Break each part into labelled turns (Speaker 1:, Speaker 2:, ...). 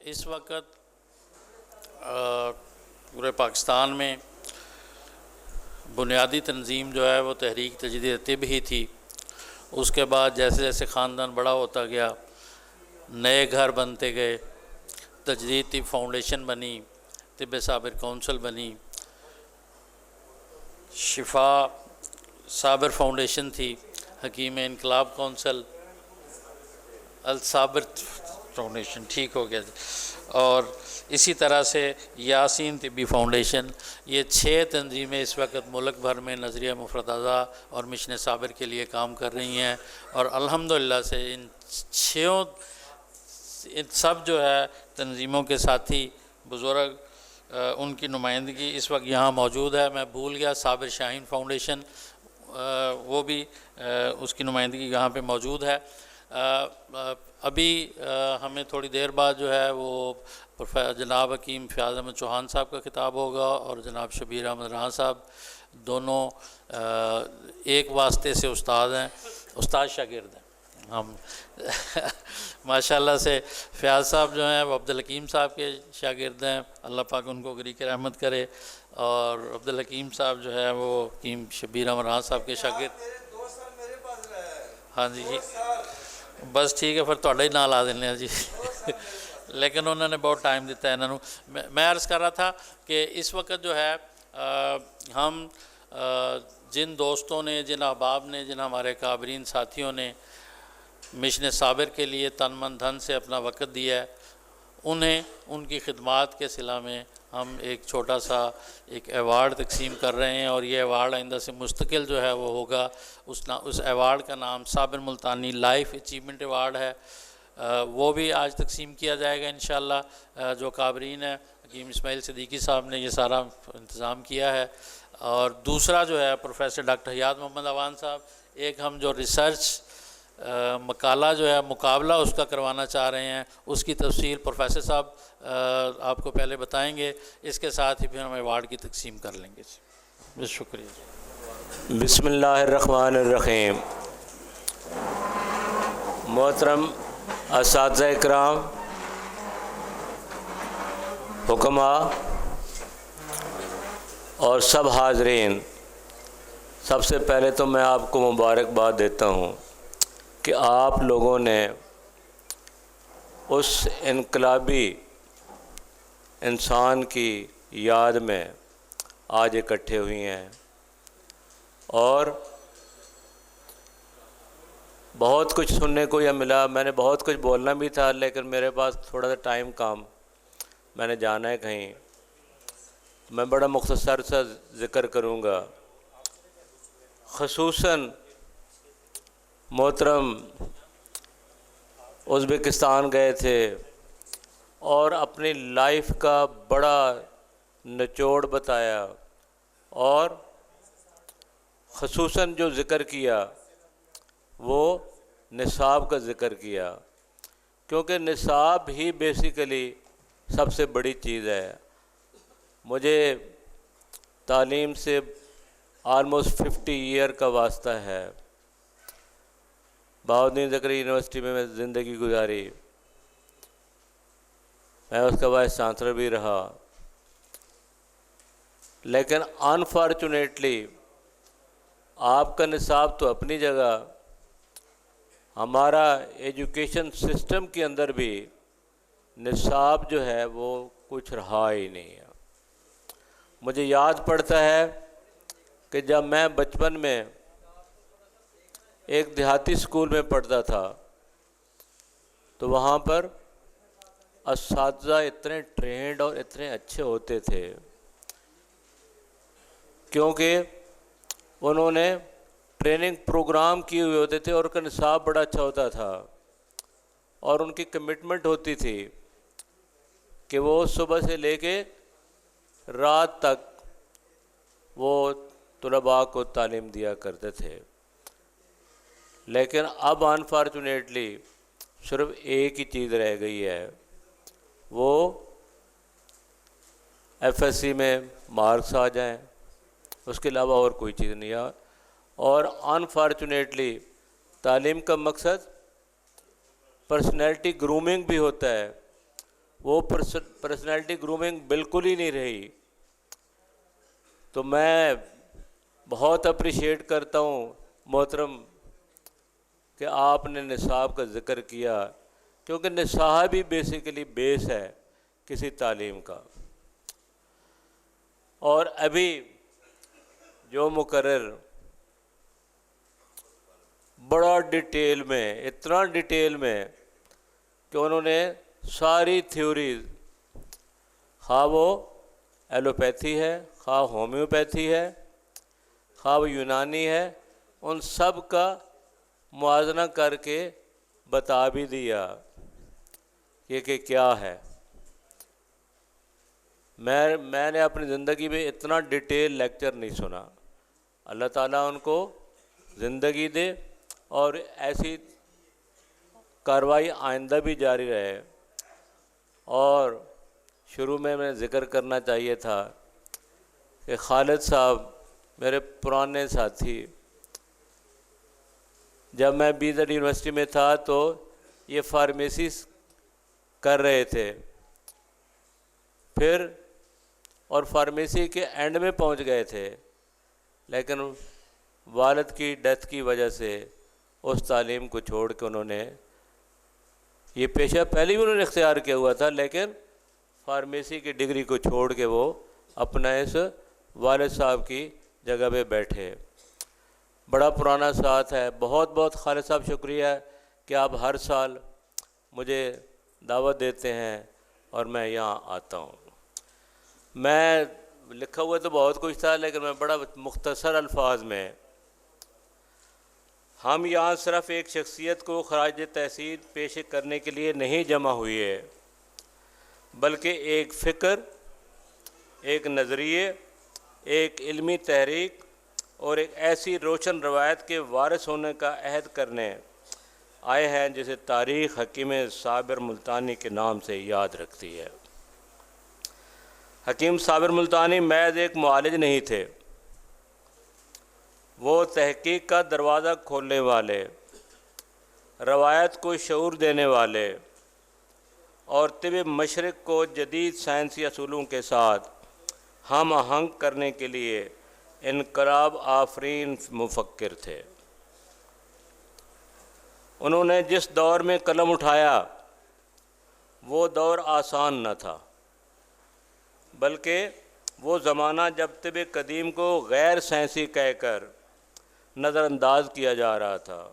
Speaker 1: اس وقت پورے پاکستان میں بنیادی تنظیم جو ہے وہ تحریک تجدید طب ہی تھی. اس کے بعد جیسے جیسے خاندان بڑا ہوتا گیا نئے گھر بنتے گئے. تجدید طب فاؤنڈیشن بنی, طب صابر کونسل بنی, شفا صابر فاؤنڈیشن تھی, حکیم انقلاب کونسل, الصابر فاؤنڈیشن, ٹھیک ہو گیا جی, اور اسی طرح سے یاسین طبی فاؤنڈیشن. یہ 6 تنظیمیں اس وقت ملک بھر میں نظریہ مفردازہ اور مشن صابر کے لیے کام کر رہی ہیں, اور الحمدللہ سے ان 6 سب جو ہے تنظیموں کے ساتھی بزرگ ان کی نمائندگی اس وقت یہاں موجود ہے. میں بھول گیا صابر شاہین فاؤنڈیشن, وہ بھی اس کی نمائندگی یہاں پہ موجود ہے. ابھی ہمیں تھوڑی دیر بعد جو ہے وہ جناب حکیم فیاض احمد چوہان صاحب کا خطاب ہوگا, اور جناب شبیر احمد راں صاحب دونوں ایک واسطے سے استاد ہیں, استاد شاگرد ہیں ہم. ماشاءاللہ سے فیاض صاحب جو ہیں وہ عبدالحکیم صاحب کے شاگرد ہیں, اللہ پاک ان کو غریق رحمت کرے, اور عبدالحکیم صاحب جو ہے وہ حکیم شبیر احمد راں صاحب کے شاگرد. ہاں جی بس ٹھیک ہے, پھر تھوڑا ہی نام لا دینے جی. لیکن انہوں نے بہت ٹائم دیتا ہے انہوں. میں عرض کر رہا تھا کہ اس وقت جو ہے ہم جن دوستوں نے, جن احباب نے, جن ہمارے کابرین ساتھیوں نے مشن صابر کے لیے تن من دھن سے اپنا وقت دیا ہے, انہیں ان کی خدمات کے صلہ میں ہم ایک چھوٹا سا ایک ایوارڈ تقسیم کر رہے ہیں, اور یہ ایوارڈ آئندہ سے مستقل جو ہے وہ ہوگا. اس ایوارڈ کا نام صابر ملتانی لائف اچیومنٹ ایوارڈ ہے. وہ بھی آج تقسیم کیا جائے گا انشاءاللہ. جو کابرین ہے حکیم اسماعیل صدیقی صاحب نے یہ سارا انتظام کیا ہے. اور دوسرا جو ہے پروفیسر ڈاکٹر حیات محمد اوان صاحب, ایک ہم جو ریسرچ مقالہ جو ہے مقابلہ اس کا کروانا چاہ رہے ہیں, اس کی تفصیل پروفیسر صاحب آپ کو پہلے بتائیں گے. اس کے ساتھ ہی پھر ہم ایوارڈ کی تقسیم کر لیں گے. بس شکریہ.
Speaker 2: بسم اللہ الرحمن الرحیم. محترم اساتذہ اکرام, حکماء اور سب حاضرین, سب سے پہلے تو میں آپ کو مبارکباد دیتا ہوں کہ آپ لوگوں نے اس انقلابی انسان کی یاد میں آج اکٹھے ہوئی ہیں, اور بہت کچھ سننے کو یہ ملا. میں نے بہت کچھ بولنا بھی تھا, لیکن میرے پاس تھوڑا سا ٹائم کم, میں نے جانا ہے کہیں. میں بڑا مختصر سا ذکر کروں گا. خصوصاً محترم ازبکستان گئے تھے اور اپنی لائف کا بڑا نچوڑ بتایا, اور خصوصاً جو ذکر کیا وہ نصاب کا ذکر کیا, کیونکہ نصاب ہی بیسیکلی سب سے بڑی چیز ہے. مجھے تعلیم سے آلموسٹ 50 ایئر کا واسطہ ہے. بہاؤالدین زکریا یونیورسٹی میں زندگی گزاری, میں اس کا وائس چانسلر بھی رہا, لیکن انفارچونیٹلی آپ کا نصاب تو اپنی جگہ, ہمارا ایجوکیشن سسٹم کے اندر بھی نصاب جو ہے وہ کچھ رہا ہی نہیں ہے. مجھے یاد پڑتا ہے کہ جب میں بچپن میں ایک دیہاتی اسکول میں پڑھتا تھا تو وہاں پر اساتذہ اتنے ٹرینڈ اور اتنے اچھے ہوتے تھے, کیونکہ انہوں نے ٹریننگ پروگرام کیے ہوئے ہوتے تھے, اور ان کا نصاب بڑا اچھا ہوتا تھا, اور ان کی کمٹمنٹ ہوتی تھی کہ وہ صبح سے لے کے رات تک وہ طلباء کو تعلیم دیا کرتے تھے. لیکن اب انفارچونیٹلی صرف ایک ہی چیز رہ گئی ہے, وہ ایف ایس سی میں مارکس آ جائیں, اس کے علاوہ اور کوئی چیز نہیں ہے. اور انفارچونیٹلی تعلیم کا مقصد پرسنالٹی گرومنگ بھی ہوتا ہے. وہ پرسنالٹی گرومنگ بالکل ہی نہیں رہی. تو میں بہت اپریشیٹ کرتا ہوں محترم کہ آپ نے نصاب کا ذکر کیا، کیونکہ نصاب ہی بیسیکلی بیس ہے کسی تعلیم کا. اور ابھی جو مقرر بڑا ڈیٹیل میں، اتنا ڈیٹیل میں کہ انہوں نے ساری تھیوریز، خواہ وہ ایلوپیتھی ہے، خواہ ہومیوپیتھی ہے، خواہ وہ یونانی ہے، ان سب کا موازنہ کر کے بتا بھی دیا کہ کیا ہے. میں نے اپنی زندگی میں اتنا ڈیٹیل لیکچر نہیں سنا. اللہ تعالیٰ ان کو زندگی دے اور ایسی کارروائی آئندہ بھی جاری رہے. اور شروع میں ذکر کرنا چاہیے تھا کہ خالد صاحب میرے پرانے ساتھی، جب میں BZ یونیورسٹی میں تھا تو یہ فارمیسی کر رہے تھے، پھر اور فارمیسی کے اینڈ میں پہنچ گئے تھے، لیکن والد کی ڈیتھ کی وجہ سے اس تعلیم کو چھوڑ کے انہوں نے یہ پیشہ پہلے بھی انہوں نے اختیار کیا ہوا تھا، لیکن فارمیسی کی ڈگری کو چھوڑ کے وہ اپنا اس والد صاحب کی جگہ پہ بیٹھے. بڑا پرانا ساتھ ہے. بہت بہت خالد صاحب شکریہ کہ آپ ہر سال مجھے دعوت دیتے ہیں اور میں یہاں آتا ہوں. میں لکھا ہوا تو بہت کچھ تھا، لیکن میں بڑا مختصر الفاظ میں، ہم یہاں صرف ایک شخصیت کو خراج تحسین پیش کرنے کے لیے نہیں جمع ہوئے، بلکہ ایک فکر، ایک نظریے، ایک علمی تحریک اور ایک ایسی روشن روایت کے وارث ہونے کا عہد کرنے آئے ہیں جسے تاریخ حکیم صابر ملتانی کے نام سے یاد رکھتی ہے. حکیم صابر ملتانی محض ایک معالج نہیں تھے، وہ تحقیق کا دروازہ کھولنے والے، روایت کو شعور دینے والے اور طب مشرق کو جدید سائنسی اصولوں کے ساتھ ہم آہنگ کرنے کے لیے انقلاب آفرین مفکر تھے. انہوں نے جس دور میں قلم اٹھایا وہ دور آسان نہ تھا، بلکہ وہ زمانہ جب طب قدیم کو غیر سائنسی کہہ کر نظر انداز کیا جا رہا تھا.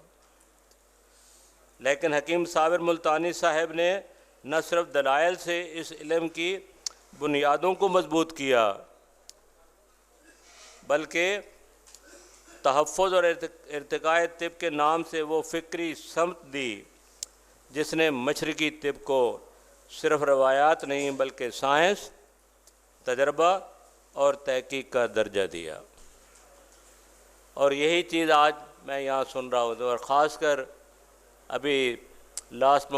Speaker 2: لیکن حکیم صابر ملتانی صاحب نے نہ صرف دلائل سے اس علم کی بنیادوں کو مضبوط کیا، بلکہ تحفظ اور ارتقاء طب کے نام سے وہ فکری سمت دی جس نے مشرقی طب کو صرف روایات نہیں بلکہ سائنس، تجربہ اور تحقیق کا درجہ دیا. اور یہی چیز آج میں یہاں سن رہا ہوں، اور خاص کر ابھی لاسٹ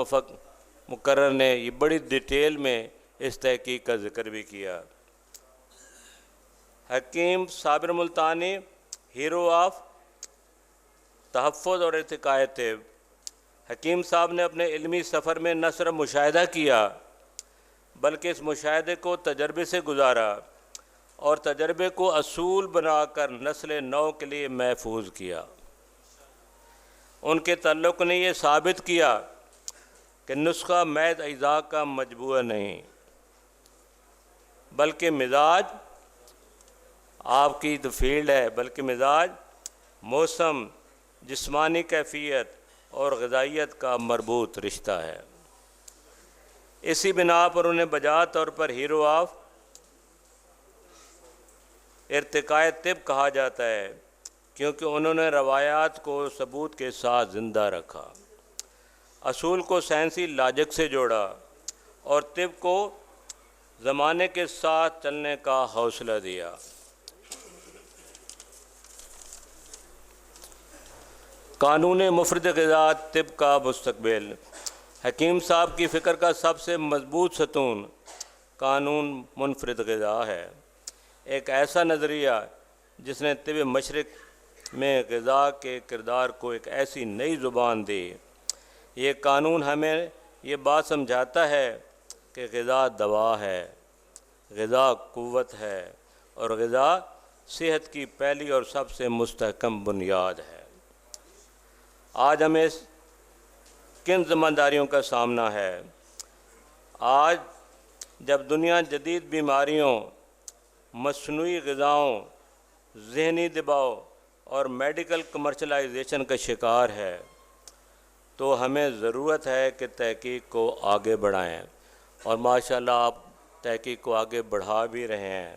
Speaker 2: مقرر نے یہ بڑی ڈیٹیل میں اس تحقیق کا ذکر بھی کیا. حکیم صابر ملتانی ہیرو آف تحفظ اور ارتقاء طب. حکیم صاحب نے اپنے علمی سفر میں نہ صرف مشاہدہ کیا بلکہ اس مشاہدے کو تجربے سے گزارا اور تجربے کو اصول بنا کر نسل نو کے لیے محفوظ کیا. ان کے تعلق نے یہ ثابت کیا کہ نسخہ محض اجزاء کا مجموعہ نہیں، بلکہ مزاج، آپ کی تو فیلڈ ہے، بلکہ مزاج، موسم، جسمانی کیفیت اور غذائیت کا مربوط رشتہ ہے. اسی بنا پر انہیں بجا طور پر ہیرو آف ارتقاء طب کہا جاتا ہے، کیونکہ انہوں نے روایات کو ثبوت کے ساتھ زندہ رکھا، اصول کو سائنسی لاجک سے جوڑا اور طب کو زمانے کے ساتھ چلنے کا حوصلہ دیا. قانون مفرد غذا طب کا مستقبل. حکیم صاحب کی فکر کا سب سے مضبوط ستون قانون منفرد غذا ہے، ایک ایسا نظریہ جس نے طب مشرق میں غذا کے کردار کو ایک ایسی نئی زبان دی. یہ قانون ہمیں یہ بات سمجھاتا ہے کہ غذا دوا ہے، غذا قوت ہے، اور غذا صحت کی پہلی اور سب سے مستحکم بنیاد ہے۔ آج ہمیں کن ذمہ داریوں کا سامنا ہے؟ آج جب دنیا جدید بیماریوں، مصنوعی غذاؤں، ذہنی دباؤ اور میڈیکل کمرشلائزیشن کا شکار ہے، تو ہمیں ضرورت ہے کہ تحقیق کو آگے بڑھائیں، اور ماشاءاللہ آپ تحقیق کو آگے بڑھا بھی رہے ہیں۔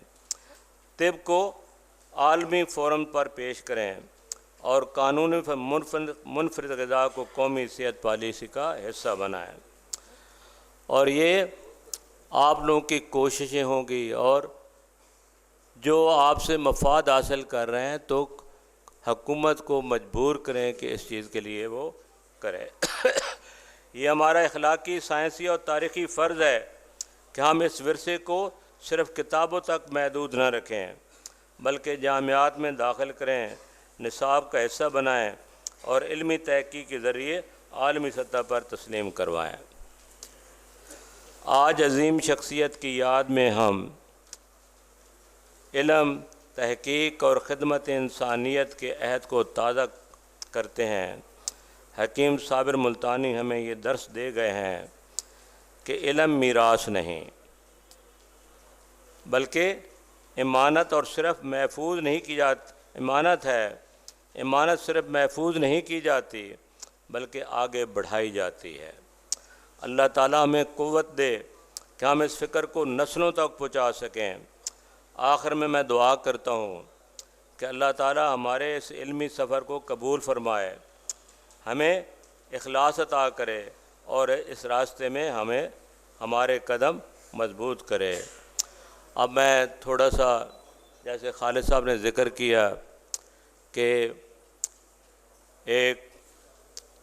Speaker 2: طب کو عالمی فورم پر پیش کریں اور قانونی منفرد غذا کو قومی صحت پالیسی کا حصہ بنائیں، اور یہ آپ لوگوں کی کوششیں ہوں گی، اور جو آپ سے مفاد حاصل کر رہے ہیں تو حکومت کو مجبور کریں کہ اس چیز کے لیے وہ کرے۔ یہ ہمارا اخلاقی، سائنسی اور تاریخی فرض ہے کہ ہم اس ورثے کو صرف کتابوں تک محدود نہ رکھیں، بلکہ جامعات میں داخل کریں، نصاب کا حصہ بنائیں اور علمی تحقیق کے ذریعے عالمی سطح پر تسلیم کروائیں۔ آج عظیم شخصیت کی یاد میں ہم علم، تحقیق اور خدمت انسانیت کے عہد کو تازہ کرتے ہیں۔ حکیم صابر ملتانی ہمیں یہ درس دے گئے ہیں کہ علم میراث نہیں بلکہ امانت، اور صرف محفوظ نہیں کی جاتی، امانت صرف محفوظ نہیں کی جاتی بلکہ آگے بڑھائی جاتی ہے۔ اللہ تعالیٰ ہمیں قوت دے کہ ہم اس فکر کو نسلوں تک پہنچا سکیں۔ آخر میں دعا کرتا ہوں کہ اللہ تعالیٰ ہمارے اس علمی سفر کو قبول فرمائے، ہمیں اخلاص عطا کرے اور اس راستے میں ہمارے قدم مضبوط کرے۔ اب میں تھوڑا سا، جیسے خالد صاحب نے ذکر کیا کہ ایک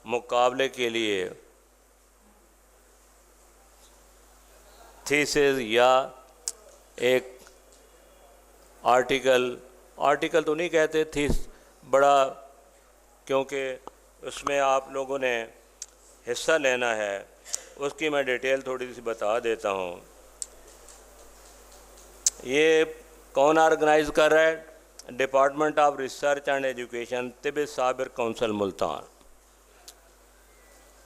Speaker 2: مقابلے کے لیے تھیسز یا ایک آرٹیکل تو نہیں کہتے، تھیس بڑا، کیونکہ اس میں آپ لوگوں نے حصہ لینا ہے، اس کی میں ڈیٹیل تھوڑی سی بتا دیتا ہوں۔ یہ کون آرگنائز کر رہا ہے؟ Department of research and education, طب صابر کونسل ملتان۔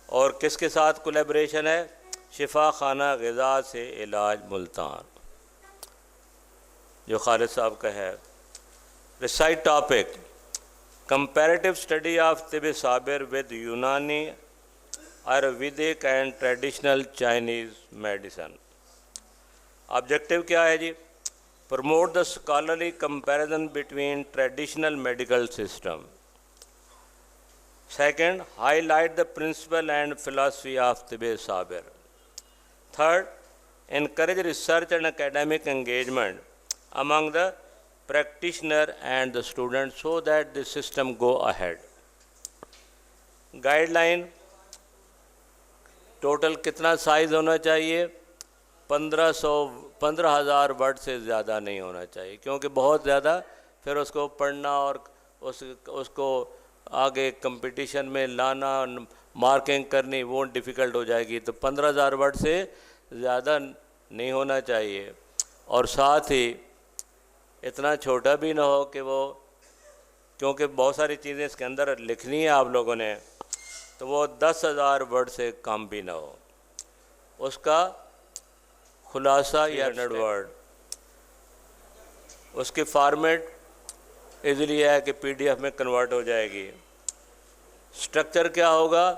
Speaker 2: اور کس کے ساتھ کولیبریشن ہے؟ شفا خانہ غذا سے علاج ملتان، جو خالد صاحب کا ہے۔ Recite topic: comparative study of طب صابر ود یونانی، Ayurvedic and traditional Chinese medicine. Objective کیا ہے جی؟ promote the scholarly comparison between traditional medical system. Second, highlight the principle and philosophy of Tib Sabir. Third, encourage research and academic engagement among the practitioner and the students so that the system go ahead. Guideline: total کتنا size ہونا چاہیے؟ 15,000 word سے زیادہ نہیں ہونا چاہیے، کیونکہ بہت زیادہ پھر اس کو پڑھنا اور اس کو آگے کمپٹیشن میں لانا، مارکنگ کرنی، وہ ڈیفیکلٹ ہو جائے گی۔ تو 15,000 ورڈ سے زیادہ نہیں ہونا چاہیے، اور ساتھ ہی اتنا چھوٹا بھی نہ ہو کہ وہ، کیونکہ بہت ساری چیزیں اس کے اندر لکھنی ہیں آپ لوگوں نے، تو وہ 10,000 ورڈ سے کم بھی نہ ہو۔ اس کا خلاصہ یا 100 ورڈ، اس کی فارمیٹ ایزیلی ہے کہ PDF میں کنورٹ ہو جائے گی۔ سٹرکچر کیا ہوگا؟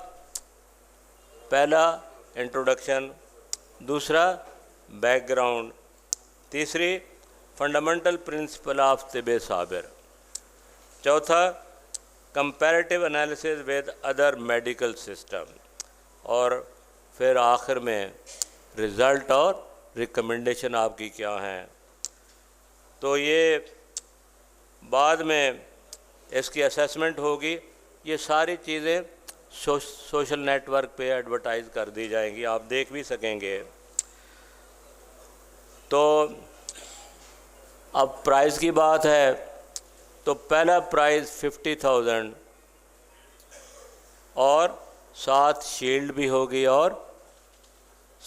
Speaker 2: پہلا انٹروڈکشن، دوسرا بیک گراؤنڈ، تیسری فنڈامنٹل پرنسپل آف طب صابر، چوتھا comparative analysis with other medical system, اور پھر آخر میں رزلٹ اور ریکمنڈیشن آپ کی کیا ہیں۔ تو یہ بعد میں اس کی اسیسمنٹ ہوگی، یہ ساری چیزیں سوشل نیٹ ورک پہ ایڈورٹائز کر دی جائیں گی، آپ دیکھ بھی سکیں گے۔ تو اب پرائز کی بات ہے، تو پہلا پرائز 50,000 اور ساتھ شیلڈ بھی ہوگی اور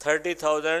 Speaker 2: 30,000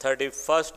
Speaker 2: 31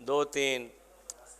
Speaker 2: 2-3